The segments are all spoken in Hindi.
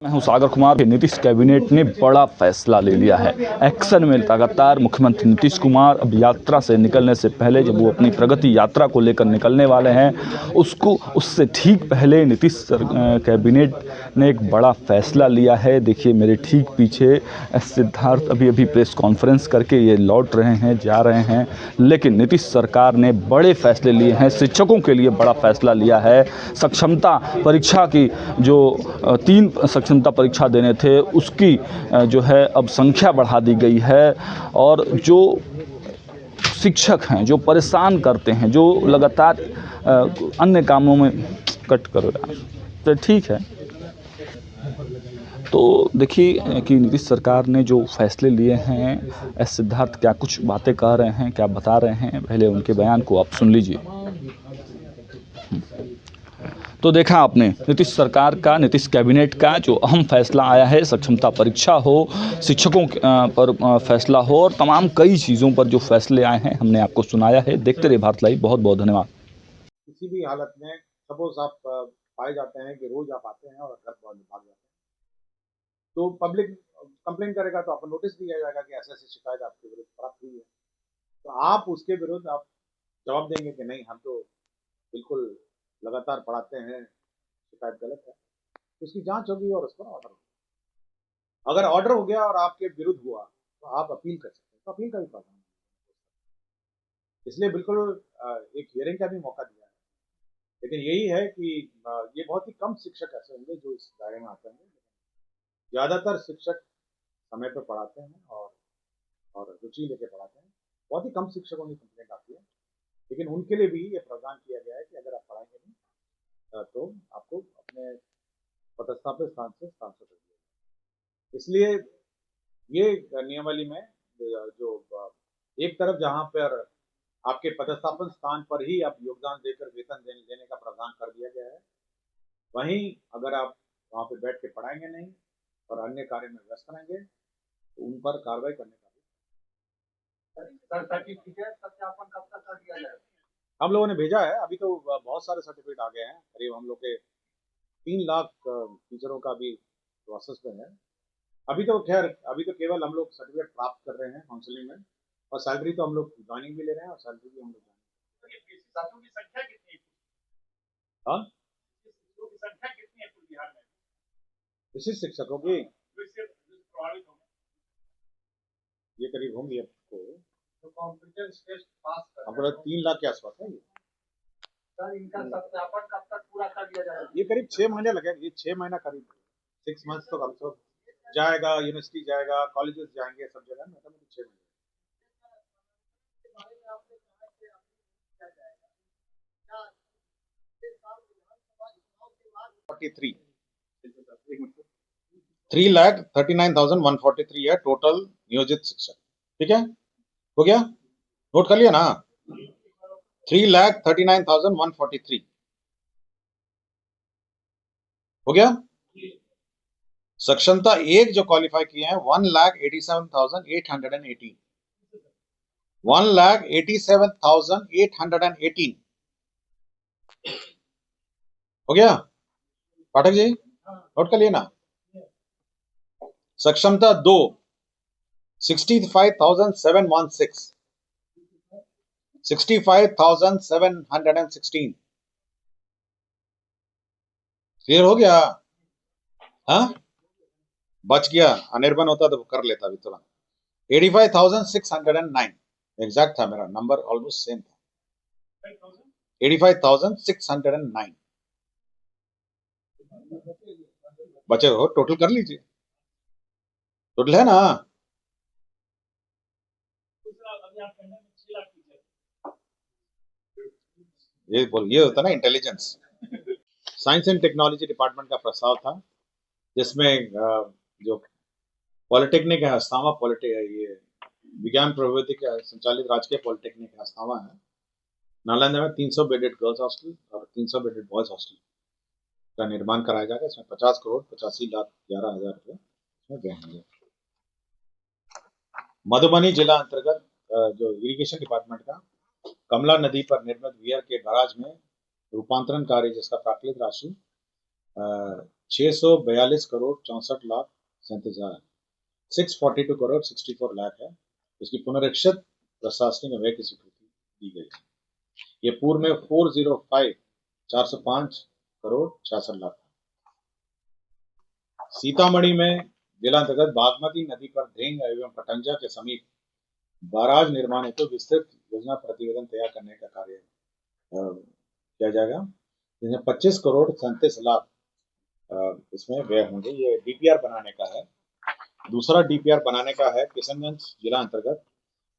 मैं हूं सागर कुमार। नीतीश कैबिनेट ने बड़ा फैसला ले लिया है। एक्शन में लगातार मुख्यमंत्री नीतीश कुमार अब यात्रा से निकलने से पहले, जब वो अपनी प्रगति यात्रा को लेकर निकलने वाले हैं, उससे ठीक पहले नीतीश कैबिनेट ने एक बड़ा फैसला लिया है। देखिए मेरे ठीक पीछे सिद्धार्थ अभी प्रेस कॉन्फ्रेंस करके ये लौट रहे हैं, जा रहे हैं। लेकिन नीतीश सरकार ने बड़े फैसले लिए हैं। शिक्षकों के लिए बड़ा फैसला लिया है। सक्षमता परीक्षा की जो 3 सक्षमता परीक्षा देने थे, उसकी जो है अब संख्या बढ़ा दी गई है। और जो शिक्षक हैं, जो परेशान करते हैं, जो लगातार अन्य कामों में कट करो यार, तो ठीक है। तो देखिए कि नीतीश सरकार ने जो फैसले लिए हैं, सिद्धार्थ क्या कुछ बातें कह रहे हैं, क्या बता रहे हैं, पहले उनके बयान को आप सुन लीजिए। तो देखा आपने नीतीश सरकार का, नीतीश कैबिनेट का जो अहम फैसला आया है, सक्षमता परीक्षा हो, शिक्षकों पर फैसला हो, और तमाम कई चीज़ों पर जो फैसले आए हैं हमने आपको सुनाया है। देखते रहिए भारत लाइव। बहुत बहुत धन्यवाद। किसी भी हालत में सपोज आप पाए जाते हैं कि रोज आप आते हैं और घर भाग जाते हैं, तो पब्लिक कंप्लेन करेगा तो आपको नोटिस दिया जाएगा कि ऐसी ऐसी शिकायत आपके विरुद्ध प्राप्त हुई है। तो आप उसके विरुद्ध आप जवाब देंगे कि नहीं, हम तो बिल्कुल लगातार पढ़ाते हैं, शिकायत गलत है। तो उसकी जांच होगी और उस पर ऑर्डर होगा। अगर ऑर्डर हो गया और आपके विरुद्ध हुआ तो आप अपील कर सकते हैं, तो अपील का भी प्रावधान है। इसलिए बिल्कुल एक हियरिंग का भी मौका दिया है। लेकिन यही है कि ये बहुत ही कम शिक्षक ऐसे होंगे जो इस दायरे में आते हैं। ज्यादातर शिक्षक समय पर पढ़ाते हैं और रुचि लेके पढ़ाते हैं। बहुत ही कम शिक्षकों की कंप्लेंट आती है, लेकिन उनके लिए भी ये प्रावधान किया गया है कि अगर आप पढ़ाएंगे नहीं तो आपको अपने पदस्थापित स्थान से स्थानांतरित कर दिया जाएगा। इसलिए ये नियमावली में जो एक तरफ जहां पर आपके पदस्थापन स्थान पर ही आप योगदान देकर वेतन देने का प्रावधान कर दिया गया है, वहीं अगर आप वहां पे बैठ के पढ़ाएंगे नहीं और अन्य कार्य में व्यस्त रहेंगे तो उन पर कार्रवाई करने का सर्टिफिकेट सत्यापन कब तक कर दिया जाए? हम लोगों ने भेजा है। अभी तो बहुत सारे सर्टिफिकेट आ गए हैं। करीब हम लोग के 3 लाख टीचरों का भी प्रोसेस में है। अभी तो खैर अभी तो केवल हम लोग सर्टिफिकेट प्राप्त कर रहे हैं काउंसलिंग में, और सैलरी तो हम लोग ज्वाइनिंग भी ले रहे हैं और सैलरी भी हम लोग छात्रों की संख्या कितनी है? हाँ, शिक्षकों की संख्या कितनी है पूरे बिहार में? विशिष्ट शिक्षकों की ये करीब होंगी आपको, तो कॉम्पिटेंस टेस्ट पास कर 3 लाख के आसपास है। सर इनका सत्यापन कब तक पूरा कर दिया जाएगा? ये करीब 6 महीने लगेंगे। ये 6 महीना करीब 6 मंथ्स तो हम सब जाएगा, यूनिवर्सिटी जाएगा, कॉलेजेस जाएंगे, सब जगह मतलब 6 महीने। 43 3,39,143 है टोटल नियोजित शिक्षक। ठीक है, हो गया? नोट कर लिया ना? 3,39,143 हो गया। सक्षमता एक जो क्वालिफाई किए हैं 1,87,818 1,87,818 हो गया। पाठक जी नोट कर लिए ना? सक्षमता 2 65,716 65,716 क्लियर हो गया? हाँ, बच गया। अनिर्बन होता तो कर लेता अभी तुरंत। 85,609 एग्जैक्ट था, मेरा नंबर ऑलमोस्ट सेम था। 85,609 बचे हो, टोटल कर लीजिए। टोटल है ना? ये होता ना intelligence. Science and technology department का प्रस्ताव था, जिसमें जो पॉलिटेक्निक है हस्तावा, ये विज्ञान प्रौद्योगिकी संचालित राजकीय पॉलिटेक्निक हस्तावा है, नालंदा में 300 बेडेड गर्ल्स हॉस्टल और 300 बेडेड बॉयज हॉस्टल का निर्माण कराया जाएगा। इसमें 50,85,11,000 रुपये इसमें गए होंगे। मधुबनी जिला अंतर्गत जो इरिगेशन डिपार्टमेंट का कमला नदी पर निर्मित वियर के बैराज में रूपांतरण कार्य, जिसका प्राकृतिक राशि 642 करोड़ 64 लाख 37 हजार, 642 करोड़ 64 लाख है। इसकी पुनरीक्षित प्रशासनिक व्यय की स्वीकृति दी गई है। ये पूर्व में 405 करोड़ 66 लाख था। सीतामढ़ी में जिला अंतर्गत बागमती नदी पर ढेंग एवं पटंजा के समीप बाराज निर्माण हेतु विस्तृत योजना प्रतिवेदन तैयार करने का कार्य किया जाएगा, जिसमें 25 करोड़ 37 लाख इसमें व्यय होंगे। ये डीपीआर बनाने का है। दूसरा डीपीआर बनाने का है किशनगंज जिला अंतर्गत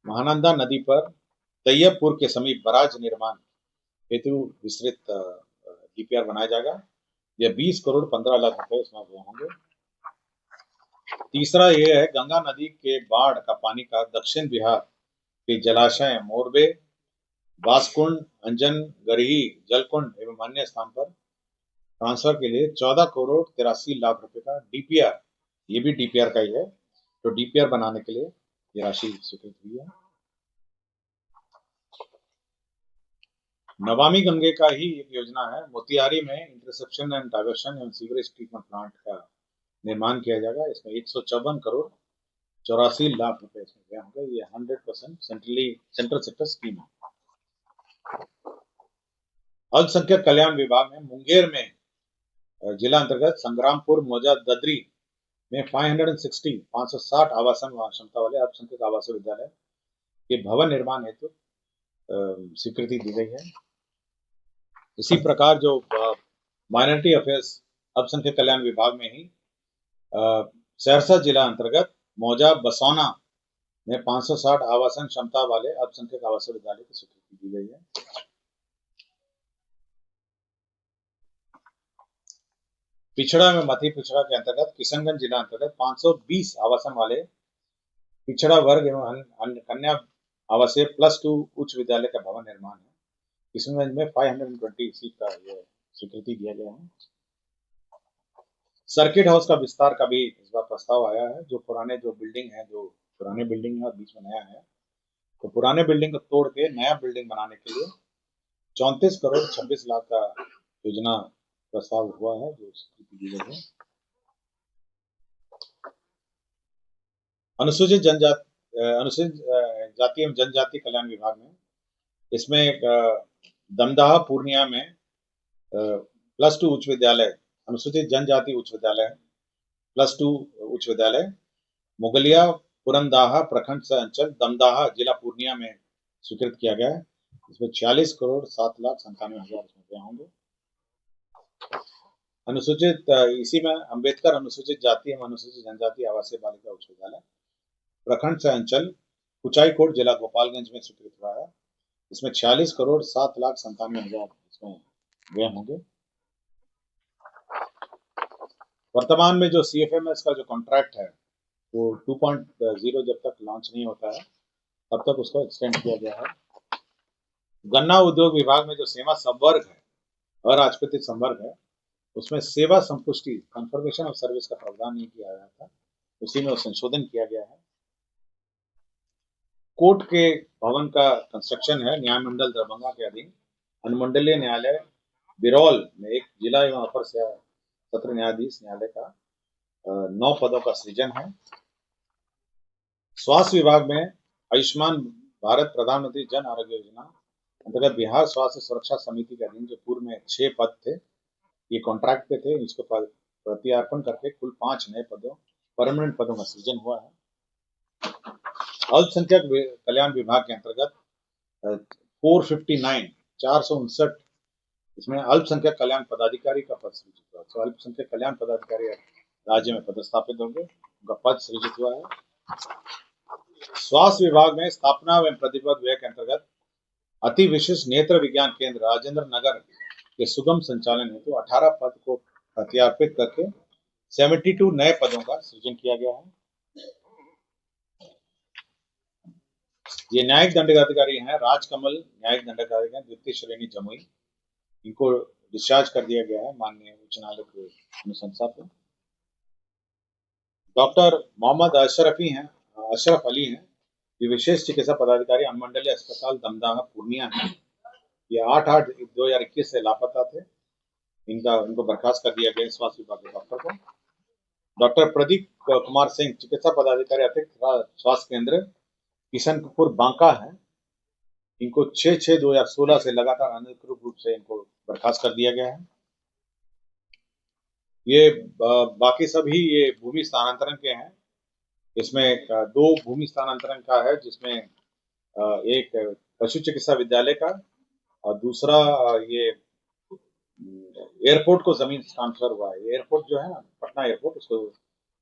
महानंदा नदी पर तैयबपुर के समीप बराज निर्माण हेतु विस्तृत डीपीआर बनाया जाएगा। यह 20 करोड़ 15 लाख रुपए इसमें व्यय होंगे। तीसरा ये है गंगा नदी के बाढ़ का पानी का दक्षिण बिहार के जलाशय मोरबे, बासकुंड, अंजन, गरही, जलकुंड एवं अन्य स्थान पर ट्रांसफर के लिए 14 करोड़ 83 लाख रुपए का डीपीआर, ये भी डीपीआर का ही है, तो डीपीआर बनाने के लिए ये राशि स्वीकृत हुई है। नमामि गंगे का ही एक योजना है। मोतिहारी में interception and diversion and sewerage treatment plant का निर्माण किया जाएगा। इसमें 154 करोड़ 84 लाख रुपए इसमें व्यय होंगे। ये 100% सेंट्रल सेक्टर स्कीम है। अल्पसंख्यक कल्याण विभाग में मुंगेर में जिला अंतर्गत संग्रामपुर मौजा ददरी में 560 आवासन क्षमता वाले अल्पसंख्यक आवासीय विद्यालय के भवन निर्माण हेतु स्वीकृति दी गई है। इसी प्रकार जो माइनॉरिटी अफेयर्स अल्पसंख्यक कल्याण विभाग में ही सहरसा जिला अंतर्गत मौजा बसौना में 560 आवासन क्षमता वाले अल्पसंख्यक आवासीय विद्यालय की स्वीकृति दी गई है। पिछड़ा में मध्य पिछड़ा के अंतर्गत किशनगंज जिला अंतर्गत 520 आवासन वाले पिछड़ा वर्ग एवं कन्या आवासीय +2 उच्च विद्यालय का भवन निर्माण है। किशनगंज में 520 सीट का यह स्वीकृति दिया गया है। सर्किट हाउस का विस्तार का भी इस बार प्रस्ताव आया है। जो पुराने बिल्डिंग है और बीच में नया है, तो पुराने बिल्डिंग को तोड़ के नया बिल्डिंग बनाने के लिए 34 करोड़ 26 लाख का योजना प्रस्ताव हुआ है, जो स्वीकृति दी गई है। अनुसूचित जाति एवं जनजाति कल्याण विभाग में इसमें दमदाहा पूर्णिया में +2 उच्च विद्यालय, अनुसूचित जनजाति उच्च विद्यालय +2 उच्च विद्यालय, मुगलिया पुरंदाहा प्रखंड सह अंचल दमदाहा जिला पूर्णिया में स्वीकृत किया गया है। इसमें 46 करोड़ 7 लाख 97 हजार रुपए होंगे। अनुसूचित इसी में अंबेडकर अनुसूचित जाति एवं अनुसूचित जनजाति आवासीय बालिका उच्च विद्यालय प्रखंड सह अंचल कुचाईकोट जिला गोपालगंज में स्वीकृत हुआ है। इसमें 46 करोड़ 7 लाख 97 हजार इसमें व्यय होंगे। वर्तमान में जो CFMS का जो कॉन्ट्रैक्ट है वो 2.0 जब तक लॉन्च नहीं होता है तब तक उसको एक्सटेंड किया गया है। गन्ना उद्योग विभाग में जो सेवा संवर्ग है, अराजपत्रित संवर्ग है, उसमें सेवा संपुष्टि कंफर्मेशन ऑफ सर्विस का प्रावधान नहीं किया गया था, उसी में संशोधन किया गया है। कोर्ट के भवन का कंस्ट्रक्शन है न्याय मंडल दरभंगा के अधीन अनुमंडलीय न्यायालय बिरौल में एक जिला एवं अपर सत्र न्यायाधीश न्यायालय का 9 पदों का सृजन है। स्वास्थ्य विभाग में आयुष्मान भारत प्रधानमंत्री जन आरोग्य योजना अंतर्गत बिहार स्वास्थ्य सुरक्षा समिति के अधीन जो पूर्व में 6 पद थे, ये कॉन्ट्रैक्ट पे थे, इसको प्रत्यार्पण करके कुल 5 नए पदों परमानेंट पदों का सृजन हुआ है। अल्पसंख्यक कल्याण विभाग के अंतर्गत 459 इसमें अल्पसंख्यक कल्याण पदाधिकारी का पद सृजित हुआ। तो अल्पसंख्यक कल्याण पदाधिकारी राज्य में पदस्थापित होंगे, उनका पद सृजित हुआ है। स्वास्थ्य विभाग में स्थापना एवं प्रतिपद व्यय के अंतर्गत अति विशिष्ट नेत्र विज्ञान केंद्र राजेंद्र नगर के सुगम संचालन हेतु 18 पद को प्रत्यार्पित करके 72 नए पदों का सृजन किया गया है। ये न्यायिक दंडाधिकारी हैं राजकमल न्यायिक दंडाधिकारी हैं द्वितीय श्रेणी जमुई, इनको डिस्चार्ज कर दिया गया है माननीय उच्च न्यायालय के अनुशंसा पर। डॉक्टर मोहम्मद अशरफ अली हैं, ये विशेष चिकित्सा पदाधिकारी अनुमंडलीय अस्पताल दमदाहा पूर्णिया है। ये 8/8/2021 से लापता थे। इनको बर्खास्त कर दिया गया स्वास्थ्य विभाग के डॉक्टर को। डॉक्टर प्रदीप कुमार सिंह चिकित्सा पदाधिकारी अतिरिक्त स्वास्थ्य केंद्र किशनपुर बांका है, इनको 6/6/2016 से लगातार अनधिकृत रूप से इनको बर्खास्त कर दिया गया है। ये बाकी सभी ये भूमि स्थानांतरण के हैं। इसमें 2 भूमि स्थानांतरण का है, जिसमें एक पशु चिकित्सा विद्यालय का और दूसरा ये एयरपोर्ट को जमीन ट्रांसफर हुआ है। एयरपोर्ट जो है ना, पटना एयरपोर्ट, उसको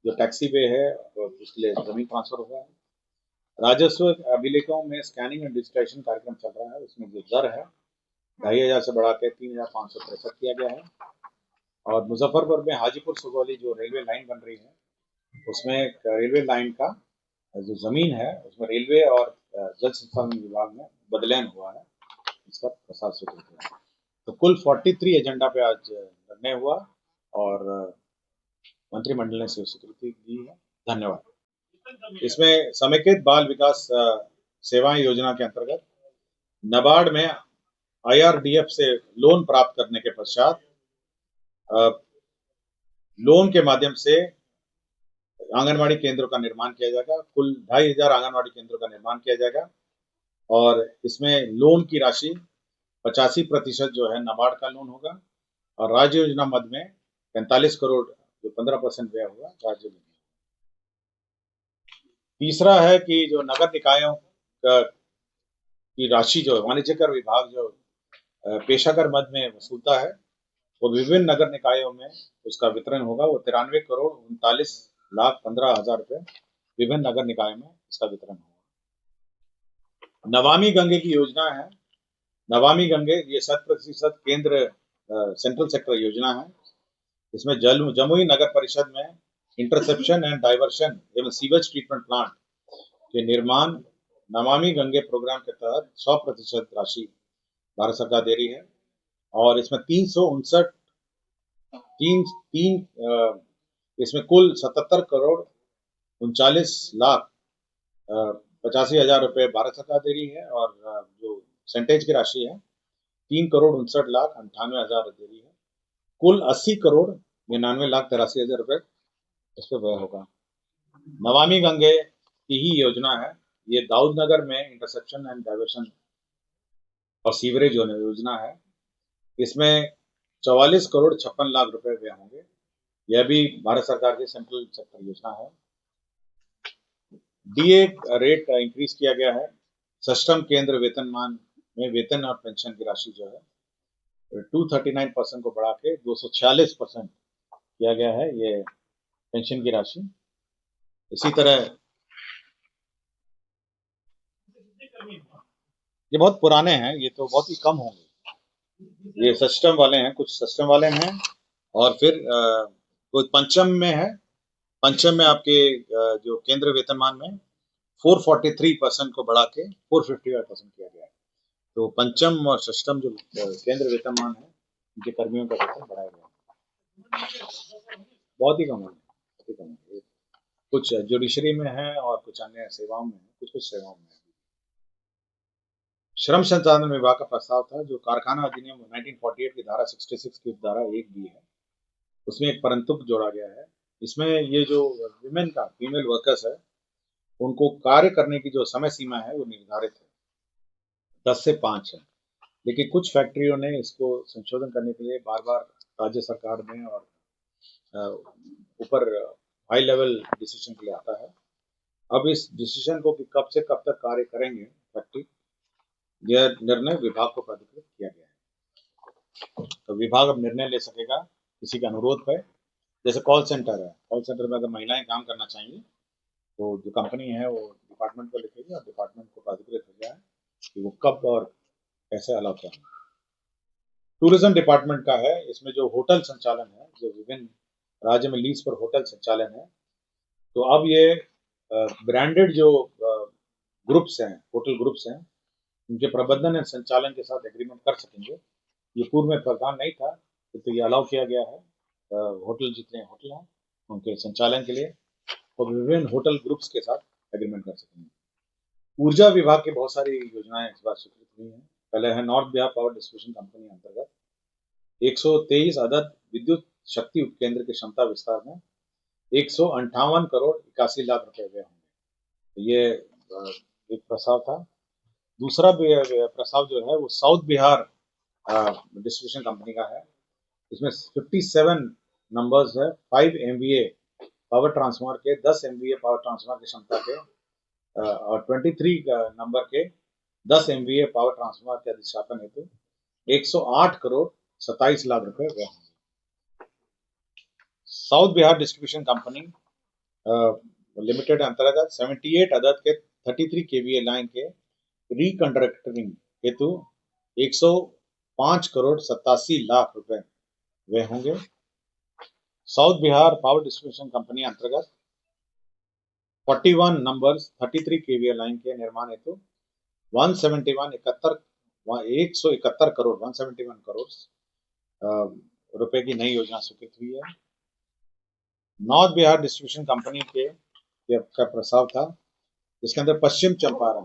जो टैक्सी वे है उसके लिए जमीन ट्रांसफर हुआ है। राजस्व अभिलेखों में स्कैनिंग एंड डिजिटाइजेशन कार्यक्रम चल रहा है, उसमें जो दर है 2,500 से बढ़ा के 3,563 किया गया है। और मुजफ्फरपुर में हाजीपुर सुगौली जो रेलवे लाइन बन रही है, उसमें रेलवे लाइन का जो जमीन है उसमें रेलवे और जल संसाधन विभाग में बदलाव हुआ है, इसका प्रसार स्वीकृत हुआ है। तो कुल 43 एजेंडा पे आज निर्णय हुआ और मंत्रिमंडल ने स्वीकृति दी है। धन्यवाद। इसमें समेकित बाल विकास सेवाएं योजना के अंतर्गत नाबार्ड में IRDF से लोन प्राप्त करने के पश्चात लोन के माध्यम से आंगनवाड़ी केंद्रों का निर्माण किया जाएगा। कुल 2,500 आंगनवाड़ी केंद्रों का निर्माण किया जाएगा और इसमें लोन की राशि 85% जो है नाबार्ड का लोन होगा और राज्य योजना मद में 45 करोड़ जो 15% व्यय होगा राज्य में। तीसरा है कि जो नगर निकायों की राशि जो वाणिज्य कर विभाग जो पेशाकर मद में वसूलता है, वो विभिन्न नगर निकायों में उसका वितरण होगा। वो 93,39,15,000 रुपए विभिन्न नगर निकाय में इसका वितरण होगा। नमामि गंगे की योजना है। नमामि गंगे ये 100% केंद्र सेंट्रल सेक्टर योजना है। इसमें जमुई नगर परिषद में इंटरसेप्शन एंड डाइवर्शन एवं सीवेज ट्रीटमेंट प्लांट के निर्माण नमामि गंगे प्रोग्राम के तहत 100% राशि भारत सरकार दे रही है और इसमें इसमें कुल 77 करोड़ 39,85,000 रुपए भारत सरकार दे रही है और जो सेंटेज की राशि है 3,59,98,000 दे रही है। कुल 80 करोड़ 99,83,000 रुपए इस पर व्यय होगा। नमामि गंगे की ही योजना है। ये दाऊद नगर में इंटरसेप्शन एंड डाइवर्शन और सीवरेज योजना है। इसमें 44 करोड़ 56 लाख रुपए व्यय होंगे। यह भी भारत सरकार की सेंट्रल सेक्टर योजना है। DA रेट इंक्रीज किया गया है। सष्टम केंद्र वेतनमान में वेतन और पेंशन की राशि जो है 239% को बढ़ा के 246% किया गया है ये पेंशन की राशि। इसी तरह ये बहुत पुराने हैं, ये तो बहुत ही कम होंगे। ये सष्टम वाले हैं, कुछ सष्टम वाले हैं और फिर कुछ पंचम में है। पंचम में आपके जो केंद्र वेतनमान में 443% को बढ़ा के 455% किया गया है। तो पंचम और षष्टम जो केंद्र वेतनमान है उनके कर्मियों का वेतन बढ़ाया गया है। बहुत ही कम है। कुछ जुडिशरी में है और कुछ अन्य सेवाओं में है, कुछ सेवाओं में है। श्रम संसाधन विभाग का प्रस्ताव था जो कारखाना अधिनियम 1948 की धारा 66 की धारा 1B है, उसमें एक परंतु जोड़ा गया है। इसमें ये जो विमेन का फीमेल वर्कर्स है उनको कार्य करने की जो समय सीमा है वो निर्धारित है 10 से 5 है, लेकिन कुछ फैक्ट्रियों ने इसको संशोधन करने के लिए बार बार राज्य सरकार में और ऊपर हाई लेवल डिसीजन के लिए आता है। अब इस डिसीजन को कि कब से कब तक कार्य करेंगे फैक्ट्री, यह निर्णय विभाग को प्राधिकृत किया गया है। तो विभाग अब निर्णय ले सकेगा किसी के अनुरोध पर। जैसे कॉल सेंटर है, कॉल सेंटर में अगर महिलाएं काम करना चाहेंगी तो जो कंपनी है वो डिपार्टमेंट को लिखेगी और डिपार्टमेंट को प्राधिकृत हो गया है कि वो कब और कैसे अलाउ करेंगे। टूरिज्म डिपार्टमेंट का है, इसमें जो होटल संचालन है, जो विभिन्न राज्य में लीज पर होटल संचालन है, तो अब ये ब्रांडेड जो ग्रुप्स हैं, होटल ग्रुप्स हैं, उनके प्रबंधन और संचालन के साथ एग्रीमेंट कर सकेंगे। ये पूर्व में प्रावधान नहीं था, तो ये अलाउ किया गया है। होटल जितने होटल हैं उनके संचालन के लिए और विभिन्न होटल ग्रुप्स के साथ एग्रीमेंट कर सकेंगे। ऊर्जा विभाग की बहुत सारी योजनाएं इस बार स्वीकृत हुई हैं। पहले है north Bihar power distribution company अंतर्गत 123 अदद विद्युत शक्ति उपकेंद्र की क्षमता विस्तार में 158 करोड़ 81 लाख रुपए व्यय होंगे। तो ये एक प्रस्ताव था। दूसरा प्रस्ताव जो है वो साउथ बिहार डिस्ट्रीब्यूशन कंपनी का है। इसमें 57 नंबर्स है, 5 MVA पावर ट्रांसफार्मर के, 10 MVA पावर ट्रांसफार्मर की क्षमता के और 23 नंबर के 10 MVA पावर ट्रांसफार्मर के अधिष्ठापन हेतु 108 करोड़ 27 लाख रुपए व्यय होंगे। South Bihar distribution company limited अंतर्गत 78 अदद के 33 KVA लाइन के रिकंडक्टरिंग हेतु 105 करोड़ 87 लाख रुपए व्यय होंगे। South Bihar power distribution company अंतर्गत 41 नंबर्स 33 KVA लाइन के निर्माण हेतु 171 करोड़ रुपए की नई योजना स्वीकृत हुई है। नॉर्थ बिहार डिस्ट्रीब्यूशन कंपनी का प्रस्ताव था, जिसके अंदर पश्चिम चंपारण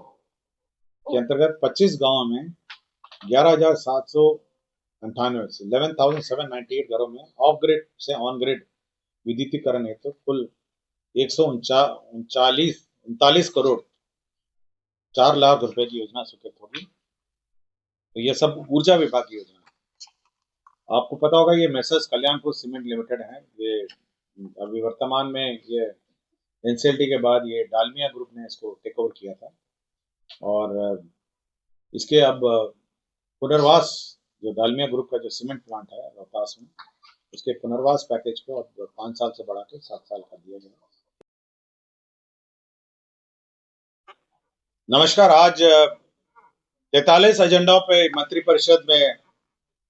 के अंतर्गत 25 गांवों में 11,798 घरों में ऑफ ग्रिड से ऑन ग्रिड विद्युतीकरण हेतु कुल 139 करोड़ 4 लाख रुपए की योजना स्वीकृत होगी। तो ये सब ऊर्जा विभाग की योजना है। आपको पता होगा ये मेसर्स कल्याणपुर सीमेंट लिमिटेड है। ये अभी वर्तमान में ये NCLT के बाद ये डालमिया ग्रुप ने इसको टेक ओवर किया था और इसके अब पुनर्वास जो डालमिया ग्रुप का जो सीमेंट प्लांट है रोहतास में, उसके पुनर्वास पैकेज को अब 5 साल से बढ़ा के 7 साल कर दिया गया। नमस्कार। आज 43 एजेंडा पे मंत्रिपरिषद में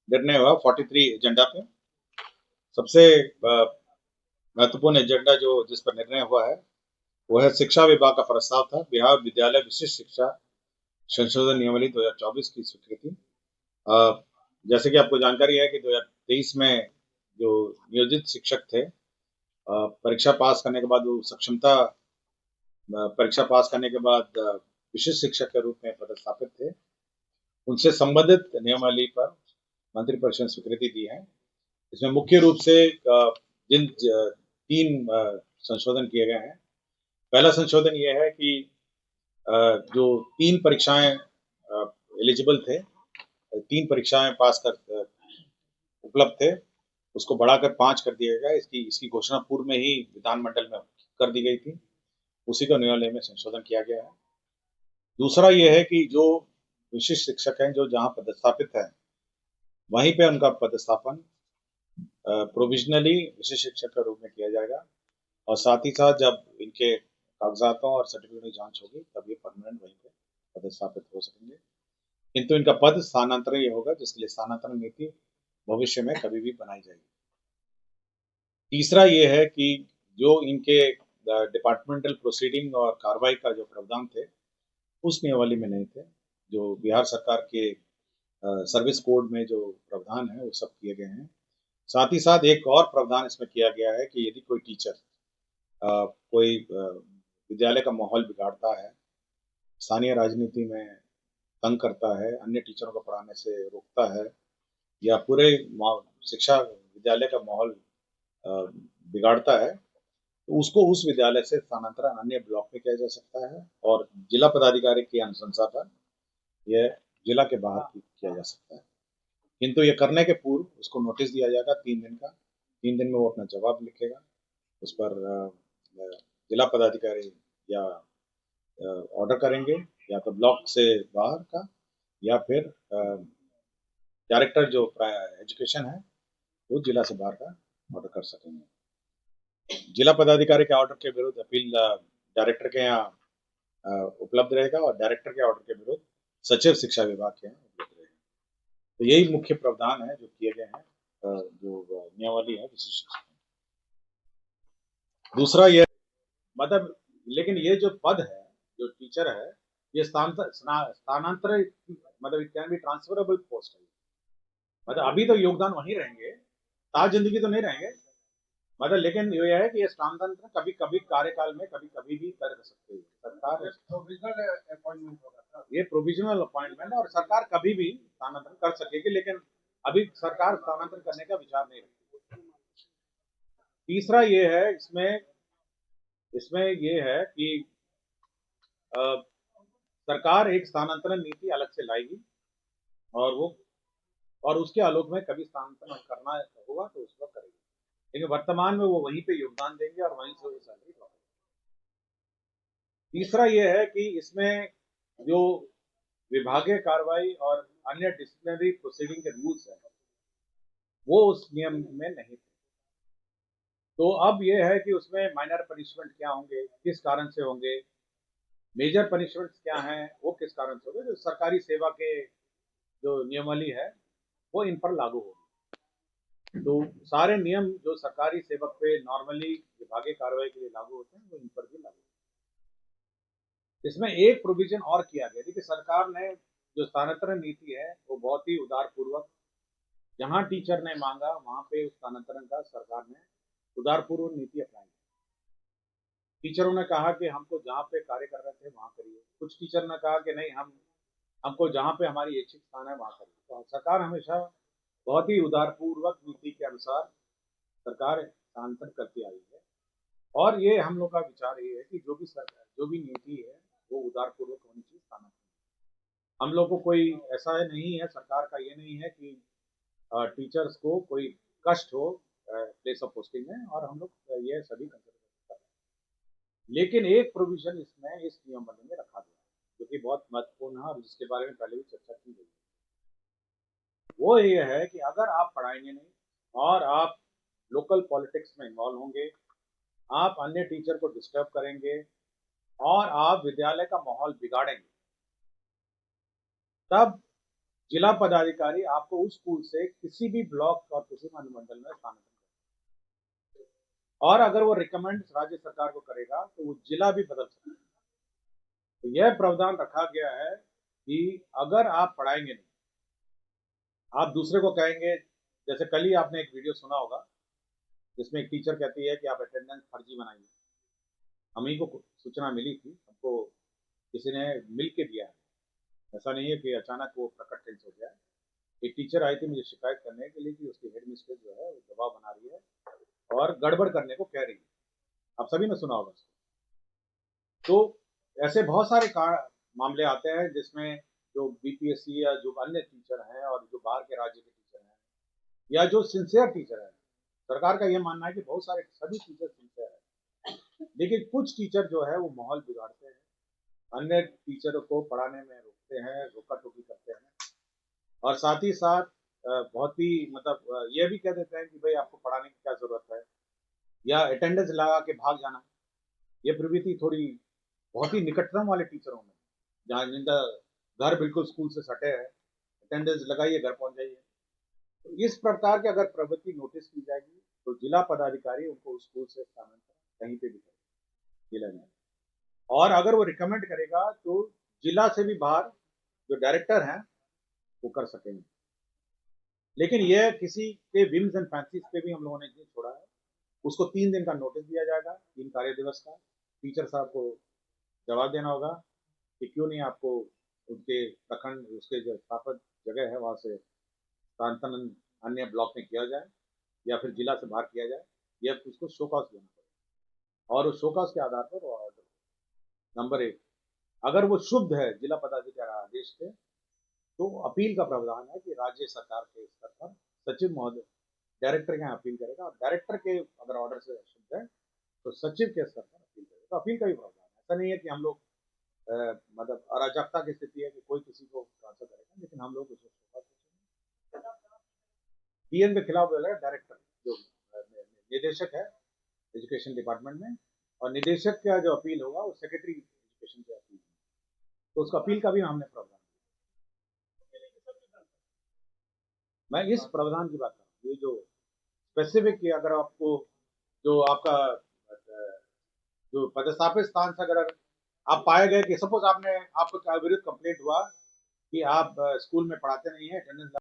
निर्णय हुआ। 43 एजेंडा पे सबसे महत्वपूर्ण एजेंडा जो जिस पर निर्णय हुआ है वो है शिक्षा विभाग का प्रस्ताव था, बिहार विद्यालय विशिष्ट शिक्षा संशोधन नियमावली 2024 की स्वीकृति। जैसे कि आपको जानकारी है कि 2023 में जो नियोजित शिक्षक थे, परीक्षा पास करने के बाद वो सक्षमता परीक्षा पास करने के बाद विशिष्ट शिक्षक के रूप में पदस्थापित थे, उनसे संबंधित नियमावली पर मंत्रिपरिषद ने स्वीकृति दी है। इसमें मुख्य रूप से जिन 3 संशोधन किए गए हैं। पहला संशोधन यह है कि जो 3 परीक्षाएं एलिजिबल थे, 3 परीक्षाएं पास कर उपलब्ध थे, उसको बढ़ाकर 5 कर दिया गया। इसकी घोषणा पूर्व में ही विधानमंडल में कर दी गई थी, उसी को न्यायालय में संशोधन किया गया है। दूसरा यह है कि जो विशिष्ट शिक्षक हैं जो जहां पदस्थापित है वहीं पे उनका पदस्थापन प्रोविजनली विशिष्ट शिक्षक के रूप में किया जाएगा और साथ ही साथ जब इनके कागजातों और सर्टिफिकेट की जांच होगी तब ये परमानेंट वहीं पे पदस्थापित हो सकेंगे। किंतु इनका पद स्थानांतरण ये होगा, जिसके लिए स्थानांतरण नीति भविष्य में कभी भी बनाई जाएगी। तीसरा ये है कि जो इनके डिपार्टमेंटल प्रोसीडिंग और कार्रवाई का जो प्रावधान थे उस नियमावली में नहीं थे। जो बिहार सरकार के सर्विस कोड में जो प्रावधान है वो सब किए गए हैं। साथ ही साथ एक और प्रावधान इसमें किया गया है कि यदि कोई टीचर कोई विद्यालय का माहौल बिगाड़ता है, स्थानीय राजनीति में तंग करता है, अन्य टीचरों को पढ़ाने से रोकता है या पूरे शिक्षा विद्यालय का माहौल बिगाड़ता है, तो उसको उस विद्यालय से स्थानांतरण अन्य ब्लॉक में किया जा सकता है और जिला पदाधिकारी की अनुशंसा पर यह जिला के बाहर किया जा सकता है। किंतु ये करने के पूर्व उसको नोटिस दिया जाएगा 3 दिन का। 3 दिन में वो अपना जवाब लिखेगा। उस पर जिला पदाधिकारी या ऑर्डर करेंगे, या तो ब्लॉक से बाहर का या फिर डायरेक्टर जो एजुकेशन है वो जिला से बाहर का ऑर्डर कर सकेंगे। जिला पदाधिकारी के ऑर्डर के विरुद्ध अपील डायरेक्टर के यहाँ उपलब्ध रहेगा और डायरेक्टर के ऑर्डर के विरुद्ध सचिव शिक्षा विभाग के यहाँ उपलब्ध रहेगा। तो यही मुख्य प्रावधान है जो किए गए हैं, जो नियमावली है विशिष्ट शिक्षा। दूसरा ये मतलब, लेकिन ये जो पद है, जो टीचर है, ये स्थानांतरित मतलब it can be transferable post है। मतलब अभी तो योगदान वहीं रहेंगे, ताज जिंदगी तो नहीं रहेंगे, मतलब लेकिन ये है कि ये स्थानांतरण कभी कभी कार्यकाल में कभी कभी भी कर सकते हैं सरकार। प्रोविजनल अपॉइंटमेंट होगा, ये प्रोविजनल अपॉइंटमेंट और सरकार कभी भी स्थानांतरण कर सकेगी, लेकिन अभी सरकार स्थानांतरण करने का विचार नहीं रखती। तीसरा ये है, इसमें ये है कि अ, सरकार एक स्थानांतरण नीति अलग से लाएगी और उसके आलोक में कभी स्थानांतरण करना होगा तो उस वक्त करेगी, लेकिन वर्तमान में वो वहीं पे योगदान देंगे और वहीं से वो सैलरी पाएंगे। तीसरा ये है कि इसमें जो विभागीय कार्रवाई और अन्य डिसिप्लिनरी प्रोसीडिंग के रूल्स हैं वो उस नियम में नहीं थे। तो अब ये है कि उसमें माइनर पनिशमेंट क्या होंगे, किस कारण से होंगे, मेजर पनिशमेंट्स क्या हैं, वो किस कारण से होंगे। जो सरकारी सेवा के जो नियमावली है वो इन पर लागू होगी। तो सारे नियम जो सरकारी सेवक पे नॉर्मली विभागीय कार्रवाई के लिए लागू होते हैं वो इन पर भी लागू होते हैं। इसमें एक प्रोविजन और किया गया कि सरकार ने जो स्थानांतरण नीति है वो बहुत ही उदारपूर्वक, जहां टीचर ने मांगा वहां पे उस स्थानांतरण का सरकार ने उदारपूर्वक नीति अपनाई। टीचरों ने कहा कि हमको जहाँ पे कार्य कर रहे थे वहां करिए, कुछ टीचर ने कहा कि नहीं, हमको जहाँ पे हमारी इच्छित स्थान है वहां करिए। तो सरकार हमेशा बहुत ही उदारपूर्वक नीति के अनुसार सरकार स्थानांतरण करती आई है। और ये हम लोग का विचार ये है कि जो भी नीति है वो उदारपूर्वक होनी चाहिए, स्थानांतरण। हम लोग को कोई ऐसा नहीं है, सरकार का ये नहीं है कि टीचर्स को कोई कष्ट हो प्लेस ऑफ पोस्टिंग में, और हम लोग ये सभी कंसिडर करते हैं। लेकिन एक प्रोविजन इसमें इस नियमावली में रखा गया है जो कि बहुत महत्वपूर्ण है और जिसके बारे में पहले भी चर्चा की गई है। वो ये है कि अगर आप पढ़ाएंगे नहीं और आप लोकल पॉलिटिक्स में इन्वॉल्व होंगे, आप अन्य टीचर को डिस्टर्ब करेंगे और आप विद्यालय का माहौल बिगाड़ेंगे, तब जिला पदाधिकारी आपको उस स्कूल से किसी भी ब्लॉक और किसी भी अनुमंडल में स्थानांतरित करेगा, और अगर वो रिकमेंड राज्य सरकार को करेगा तो वो जिला भी बदल सकता है। तो यह प्रावधान रखा गया है कि अगर आप पढ़ाएंगे नहीं, आप दूसरे को कहेंगे, जैसे कल ही आपने एक वीडियो सुना होगा जिसमें एक टीचर कहती है कि आप अटेंडेंस फर्जी बनाइए। हम ही को सूचना मिली थी, हमको किसी ने मिल के दिया है, ऐसा नहीं है कि अचानक वो प्रकट कैसे हो गया है। एक टीचर आई थी मुझे शिकायत करने के लिए कि उसकी हेड मिस्ट्रेस जो है वो दबाव बना रही है और गड़बड़ करने को कह रही है। आप सभी ने सुना होगा उसको। तो ऐसे बहुत सारे मामले आते हैं जिसमें जो बीपीएससी या जो अन्य टीचर हैं और जो बाहर के राज्य के टीचर हैं या जो सिंसियर टीचर हैं, सरकार का यह मानना है कि बहुत सारे सभी टीचर सिंसियर हैं, लेकिन कुछ टीचर जो है वो माहौल बिगाड़ते हैं, अन्य टीचर को पढ़ाने में रोकते हैं, रोका टोकी करते हैं, और साथ ही साथ बहुत ही मतलब ये भी कह देते हैं कि भाई आपको पढ़ाने की क्या जरूरत है, या अटेंडेंस लगा के भाग जाना। ये प्रवृत्ति थोड़ी बहुत ही निकटतम वाले टीचरों में, जहाँ जिनका घर बिल्कुल स्कूल से सटे है, अटेंडेंस लगाइए घर पहुंच जाइए। तो इस प्रकार की अगर प्रवृत्ति नोटिस की जाएगी तो जिला पदाधिकारी उनको उस स्कूल से स्थानांतरण कहीं पे भी करेगा जिला में, और अगर वो रिकमेंड करेगा तो जिला से भी बाहर जो डायरेक्टर हैं वो कर सकेंगे। लेकिन यह किसी के विम्स एंड फैंसीज पे भी हम लोगों ने नहीं छोड़ा है। उसको 3 दिन का नोटिस दिया जाएगा, 3 कार्य दिवस का। टीचर साहब को जवाब देना होगा कि क्यों नहीं आपको उनके प्रखंड, उसके जो स्थापित जगह है वहां से स्थानांतरण अन्य ब्लॉक में किया जाए या फिर जिला से बाहर किया जाए, या उसको शो कॉज देना पड़ेगा, और उस शो कॉज के आधार पर वो ऑर्डर। नंबर 1, अगर वो शुद्ध है जिला पदाधिकारी आदेश के, तो अपील का प्रावधान है कि राज्य सरकार के स्तर पर सचिव महोदय डायरेक्टर के यहाँ अपील करेगा, और डायरेक्टर के अगर ऑर्डर से शुद्ध है तो सचिव के स्तर पर अपील करेगा। तो अपील का भी प्रावधान है। ऐसा नहीं है कि हम लोग मतलब अराजकता की स्थिति है कि कोई किसी को ट्रांसफर करेगा, लेकिन हम लोग उसको डीएम के खिलाफ बोला डायरेक्टर जो निदेशक है एजुकेशन डिपार्टमेंट में, और निदेशक का जो अपील होगा वो सेक्रेटरी एजुकेशन की अपील, तो उसका अपील का भी हमने प्रावधान। मैं इस प्रावधान की बात कर रहा हूँ, ये जो स्पेसिफिक, अगर आपको जो आपका जो पदस्थापित स्थान से अगर आप पाए गए कि सपोज आपने आपको विरुद्ध कंप्लेंट हुआ कि आप स्कूल में पढ़ाते नहीं है, अटेंडेंस